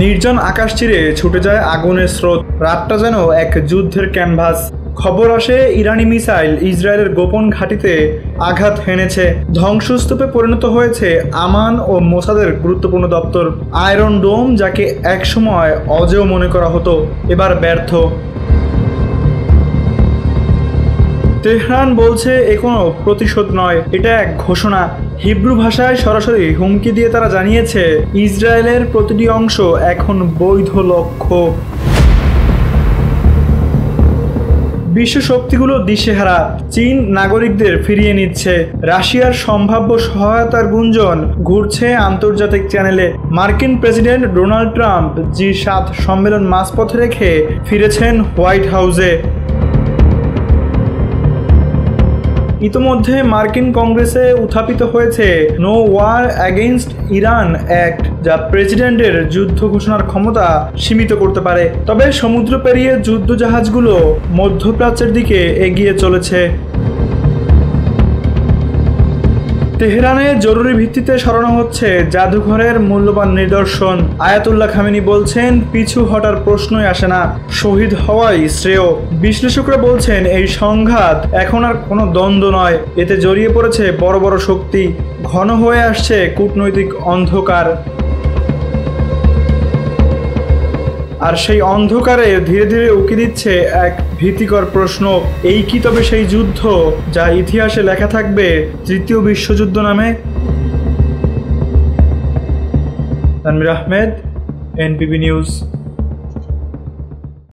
নির্জন আকাশ চিরে ছুটে যায় আগুনের স্রোত। রাতটা যেন এক যুদ্ধের ক্যানভাস। খবর আসে ইরানি মিসাইল ইসরায়েলের গোপন ঘাঁটিতে আঘাত হেনেছে। ধ্বংসস্তূপে পরিণত হয়েছে আমান ও মোসাদের গুরুত্বপূর্ণ দপ্তর। আয়রন ডোম, যাকে একসময় অজেয় মনে করা হতো, এবার ব্যর্থ। তেহরান বলছে এ কোনো প্রতিশোধ নয়, এটা এক ঘোষণা। হিব্রু ভাষায় সরাসরি হুমকি দিয়ে তারা জানিয়েছে ইসরায়েলের প্রতিটি অংশ এখন বৈধ লক্ষ্য। বিশ্ব শক্তিগুলো দিশেহারা। চীন নাগরিকদের ফিরিয়ে নিচ্ছে। রাশিয়ার সম্ভাব্য সহায়তার গুঞ্জন ঘুরছে আন্তর্জাতিক চ্যানেলে। মার্কিন প্রেসিডেন্ট ডোনাল্ড ট্রাম্প জি7 সম্মেলন মাঝপথে রেখে ফিরেছেন হোয়াইট হাউসে। ইতোমধ্যে মার্কিন কংগ্রেসে উত্থাপিত হয়েছে no war against Iran act, যা প্রেসিডেন্টের যুদ্ধ ঘোষণার ক্ষমতা সীমিত করতে পারে। তবে সমুদ্র পেরিয়ে যুদ্ধজাহাজগুলো মধ্যপ্রাচ্যের দিকে এগিয়ে চলেছে। তেহরানে জরুরি ভিত্তিতে সরানো হচ্ছে জাদুঘরের মূল্যবান নিদর্শন। আয়াতুল্লাহ খামেনি বলছেন পিছু হটার প্রশ্নই আসে না, শহীদ হওয়াই শ্রেয়। বিশ্লেষকরা বলছেন এই সংঘাত এখন আর কোনো দ্বন্দ্ব নয়, এতে জড়িয়ে পড়েছে বড় বড় শক্তি। ঘন হয়ে আসছে কূটনৈতিক অন্ধকার। আর সেই অন্ধকারে ধীরে ধীরে উকি দিচ্ছে এক ভীতিকর প্রশ্ন, এই কি তবে সেই যুদ্ধ যা ইতিহাসে লেখা থাকবে তৃতীয় বিশ্বযুদ্ধ নামে? তানভীর আহমেদ, এনপিবি নিউজ।